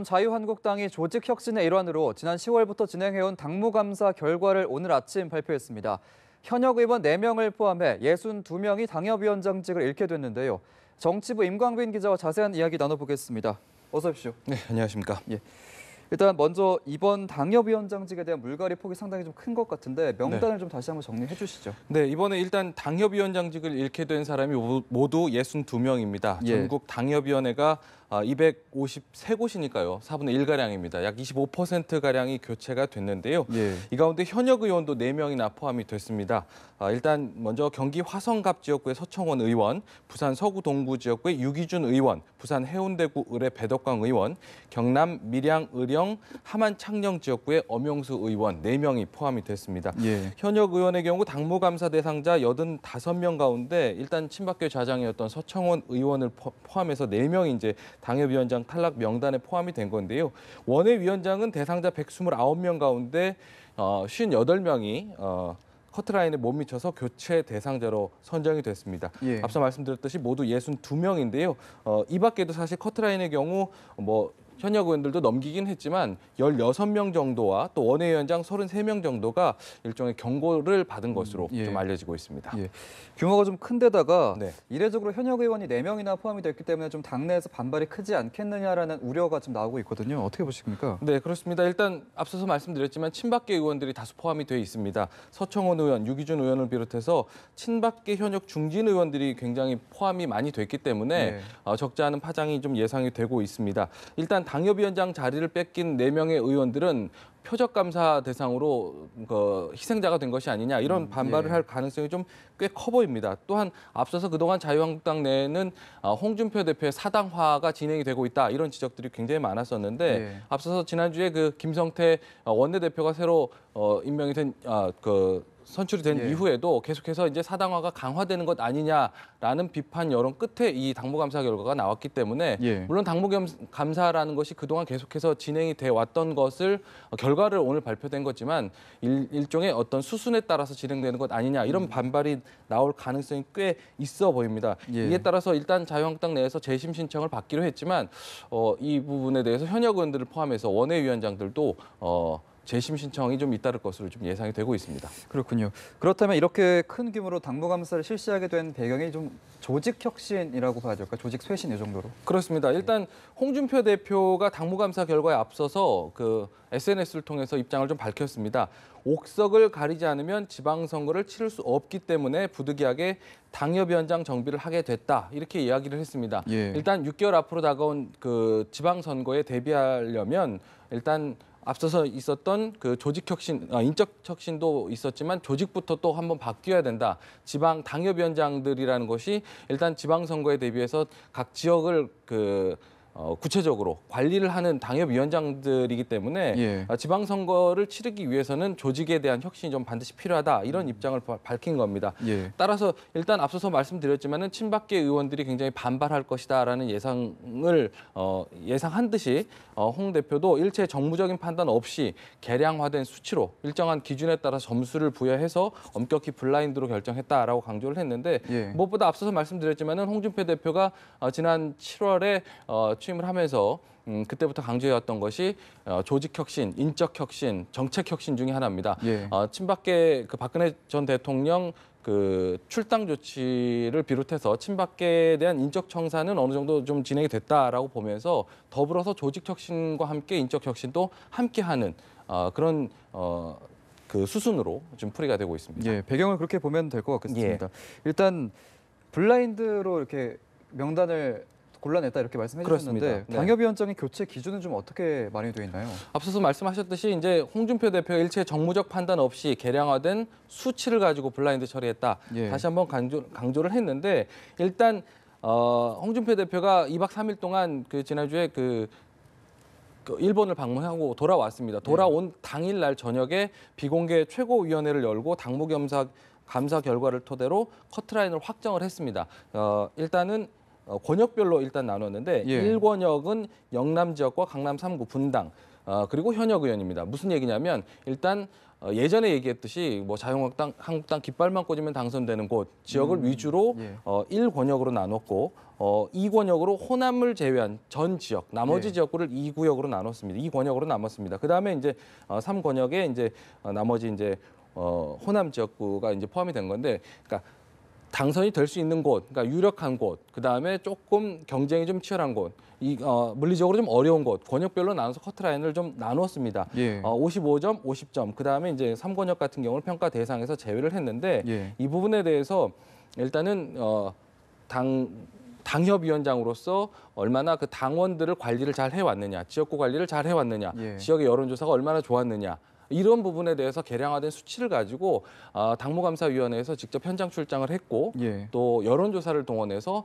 자유한국당이 조직혁신의 일환으로 지난 10월부터 진행해온 당무감사 결과를 오늘 아침 발표했습니다. 현역 의원 4명을 포함해 62명이 당협위원장직을 잃게 됐는데요. 정치부 임광빈 기자와 자세한 이야기 나눠보겠습니다. 어서 오십시오. 네, 안녕하십니까. 예. 일단 먼저 이번 당협위원장직에 대한 물갈이 폭이 상당히 좀 큰 것 같은데 명단을 좀 다시 한번 정리해 주시죠. 네, 이번에 일단 당협위원장직을 잃게 된 사람이 모두 62명입니다. 예. 전국 당협위원회가 253곳이니까요. 4분의 1가량입니다. 약 25%가량이 교체가 됐는데요. 예. 이 가운데 현역 의원도 4명이나 포함이 됐습니다. 일단 먼저 경기 화성갑 지역구의 서청원 의원, 부산 서구 동구 지역구의 유기준 의원, 부산 해운대구 의뢰 배덕광 의원, 경남 밀양 의령 함안 창녕 지역구의 엄용수 의원 4명이 포함이 됐습니다. 예. 현역 의원의 경우 당무감사 대상자 85명 가운데 일단 친박계 좌장이었던 서청원 의원을 포함해서 4명이 이제 당협위원장 탈락 명단에 포함이 된 건데요. 원외위원장은 대상자 129명 가운데 58명이 커트라인에 못 미쳐서 교체 대상자로 선정이 됐습니다. 예. 앞서 말씀드렸듯이 모두 62명인데요. 이 밖에도 사실 커트라인의 경우 현역 의원들도 넘기긴 했지만 16명 정도와 또 원외위원장 33명 정도가 일종의 경고를 받은 것으로 예. 좀 알려지고 있습니다. 예. 규모가 좀 큰데다가 네. 이례적으로 현역 의원이 4명이나 포함이 됐기 때문에 좀 당내에서 반발이 크지 않겠느냐라는 우려가 좀 나오고 있거든요. 어떻게 보십니까? 네, 그렇습니다. 일단 앞서서 말씀드렸지만 친박계 의원들이 다수 포함이 돼 있습니다. 서청원 의원, 유기준 의원을 비롯해서 친박계 현역 중진 의원들이 굉장히 포함이 많이 됐기 때문에 적지 않은 파장이 좀 예상이 되고 있습니다. 일단 당협위원장 자리를 뺏긴 4명의 의원들은 표적감사 대상으로 희생자가 된 것이 아니냐 이런 반발을 할 가능성이 좀 꽤 커 보입니다. 또한 앞서서 그동안 자유한국당 내에는 홍준표 대표의 사당화가 진행이 되고 있다 이런 지적들이 굉장히 많았었는데 앞서서 지난주에 그 김성태 원내대표가 새로 임명이 된 선출이 된 이후에도 계속해서 이제 사당화가 강화되는 것 아니냐라는 비판 여론 끝에 이 당무감사 결과가 나왔기 때문에 물론 당무감사라는 것이 그동안 계속해서 진행이 돼 왔던 것을 결과를 오늘 발표된 거지만 일종의 어떤 수순에 따라서 진행되는 것 아니냐 이런 반발이 나올 가능성이 꽤 있어 보입니다. 이에 따라서 일단 자유한국당 내에서 재심 신청을 받기로 했지만 이 부분에 대해서 현역 의원들을 포함해서 원외위원장들도 재심 신청이 좀 잇따를 것으로 좀 예상이 되고 있습니다. 그렇군요. 그렇다면 이렇게 큰 규모로 당무감사를 실시하게 된 배경이 좀 조직혁신이라고 봐야 될까요? 조직 쇄신 이 정도로? 그렇습니다. 일단 홍준표 대표가 당무감사 결과에 앞서서 SNS를 통해서 입장을 좀 밝혔습니다. 옥석을 가리지 않으면 지방선거를 치를 수 없기 때문에 부득이하게 당협위원장 정비를 하게 됐다. 이렇게 이야기를 했습니다. 일단 6개월 앞으로 다가온 지방선거에 대비하려면 일단 앞서서 있었던 조직혁신, 인적혁신도 있었지만 조직부터 또 한번 바뀌어야 된다. 지방 당협위원장들이라는 것이 일단 지방선거에 대비해서 각 지역을 구체적으로 관리를 하는 당협위원장들이기 때문에 지방선거를 치르기 위해서는 조직에 대한 혁신이 좀 반드시 필요하다. 이런 입장을 밝힌 겁니다. 따라서 일단 앞서서 말씀드렸지만은 친박계 의원들이 굉장히 반발할 것이다라는 예상한 듯이 홍 대표도 일체 정무적인 판단 없이 계량화된 수치로 일정한 기준에 따라 점수를 부여해서 엄격히 블라인드로 결정했다라고 강조를 했는데 무엇보다 앞서서 말씀드렸지만은 홍준표 대표가 지난 7월에 취임을 하면서 그때부터 강조해왔던 것이 조직혁신, 인적혁신, 정책혁신 중에 하나입니다. 친박계 박근혜 전 대통령 출당 조치를 비롯해서 친박계에 대한 인적 청산은 어느 정도 좀 진행이 됐다라고 보면서 더불어서 조직혁신과 함께 인적혁신도 함께하는 그런 수순으로 좀 풀이가 되고 있습니다. 배경을 그렇게 보면 될 것 같습니다. 일단 블라인드로 이렇게 명단을 골라냈다 이렇게 말씀해 주셨는데 당협위원장의 교체 기준은 좀 어떻게 마련이 되어 있나요? 앞서서 말씀하셨듯이 이제 홍준표 대표가 일체 정무적 판단 없이 계량화된 수치를 가지고 블라인드 처리했다. 다시 한번 강조를 했는데 일단 홍준표 대표가 2박 3일 동안 지난주에 일본을 방문하고 돌아왔습니다. 돌아온 당일날 저녁에 비공개 최고위원회를 열고 당무감사 결과를 토대로 커트라인을 확정을 했습니다. 일단은 권역별로 일단 나눴는데 예. 1권역은 영남 지역과 강남 3구 분당 그리고 현역 의원입니다. 무슨 얘기냐면 일단 예전에 얘기했듯이 뭐 자유한국당, 한국당 깃발만 꽂으면 당선되는 곳 지역을 위주로 예. 1권역으로 나눴고 2권역으로 호남을 제외한 전 지역 나머지 예. 지역구를 2구역으로 나눴습니다. 2권역으로 나눴습니다. 그다음에 이제 3권역에 이제 나머지 이제 호남 지역구가 이제 포함이 된 건데 그러니까 당선이 될 수 있는 곳, 그러니까 유력한 곳, 그다음에 조금 경쟁이 좀 치열한 곳, 물리적으로 좀 어려운 곳, 권역별로 나눠서 커트라인을 좀 나눴습니다. 예. 55점, 50점, 그다음에 이제 3권역 같은 경우는 평가 대상에서 제외를 했는데 예. 이 부분에 대해서 일단은 당협위원장으로서 얼마나 그 당원들을 관리를 잘 해왔느냐, 지역구 관리를 잘 해왔느냐, 예. 지역의 여론조사가 얼마나 좋았느냐, 이런 부분에 대해서 계량화된 수치를 가지고 당무감사위원회에서 직접 현장 출장을 했고 예. 또 여론조사를 동원해서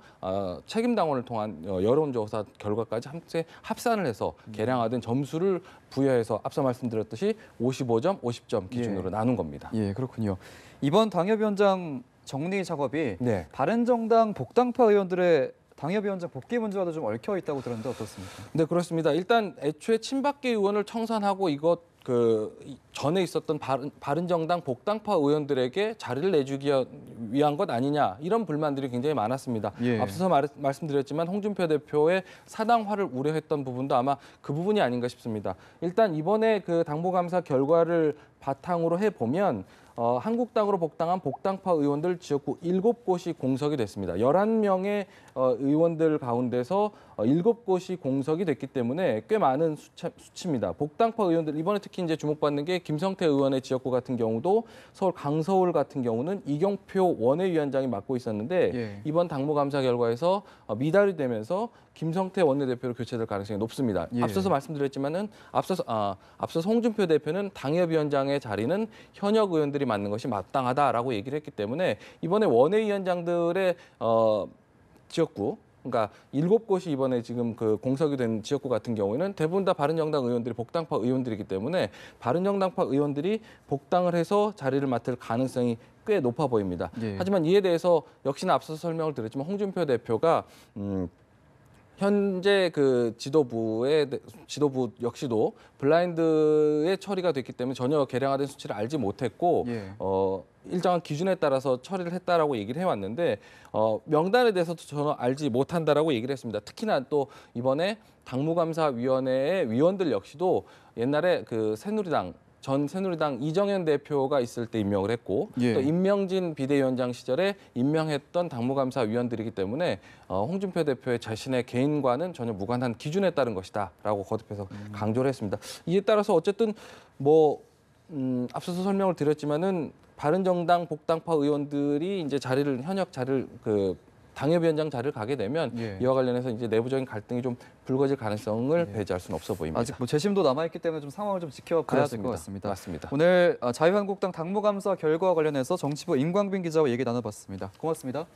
책임 당원을 통한 여론조사 결과까지 함께 합산을 해서 계량화된 점수를 부여해서 앞서 말씀드렸듯이 55점, 50점 기준으로 예. 나눈 겁니다. 예, 그렇군요. 이번 당협위원장 정리 작업이 네. 바른정당 복당파 의원들의 당협위원장 복귀 문제와도 좀 얽혀 있다고 들었는데 어떻습니까? 네, 그렇습니다. 일단 애초에 친박계 의원을 청산하고 이것 전에 있었던 바른정당 복당파 의원들에게 자리를 내주기 위한 것 아니냐 이런 불만들이 굉장히 많았습니다. 예. 앞서서 말씀드렸지만 홍준표 대표의 사당화를 우려했던 부분도 아마 그 부분이 아닌가 싶습니다. 일단 이번에 그 당무감사 결과를 바탕으로 해보면 한국당으로 복당한 복당파 의원들 지역구 7곳이 공석이 됐습니다. 11명의 의원들 가운데서 7곳이 공석이 됐기 때문에 꽤 많은 수치입니다. 복당파 의원들 이번에 특히 이제 주목받는 게 김성태 의원의 지역구 같은 경우도 서울 강서울 같은 경우는 이경표 원외위원장이 맡고 있었는데 예. 이번 당무감사 결과에서 미달이 되면서 김성태 원내대표로 교체될 가능성이 높습니다. 예. 앞서서 말씀드렸지만은 앞서서 홍준표 대표는 당협위원장의 자리는 현역 의원들이 맡는 것이 마땅하다라고 얘기를 했기 때문에 이번에 원외위원장들의 지역구 그러니까 7곳이 이번에 지금 그 공석이 된 지역구 같은 경우에는 대부분 다 바른정당 의원들이 복당파 의원들이기 때문에 바른정당파 의원들이 복당을 해서 자리를 맡을 가능성이 꽤 높아 보입니다. 예. 하지만 이에 대해서 역시나 앞서서 설명을 드렸지만 홍준표 대표가 현재 그 지도부 역시도 블라인드의 처리가 됐기 때문에 전혀 계량화된 수치를 알지 못했고 예. 일정한 기준에 따라서 처리를 했다라고 얘기를 해왔는데 명단에 대해서도 전혀 알지 못한다라고 얘기를 했습니다. 특히나 또 이번에 당무감사위원회의 위원들 역시도 옛날에 그 전 새누리당 이정현 대표가 있을 때 임명을 했고 예. 또 임명진 비대위원장 시절에 임명했던 당무감사 위원들이기 때문에 홍준표 대표의 자신의 개인과는 전혀 무관한 기준에 따른 것이다라고 거듭해서 강조를 했습니다. 이에 따라서 어쨌든 앞서서 설명을 드렸지만은 바른정당 복당파 의원들이 이제 현역 자리를 당협위원장 자리를 가게 되면 예. 이와 관련해서 이제 내부적인 갈등이 좀 불거질 가능성을 배제할 수는 없어 보입니다. 아직 뭐 재심도 남아있기 때문에 좀 상황을 좀 지켜봐야 될 것 같습니다. 맞습니다. 오늘 자유한국당 당무감사 결과 관련해서 정치부 임광빈 기자와 얘기 나눠봤습니다. 고맙습니다.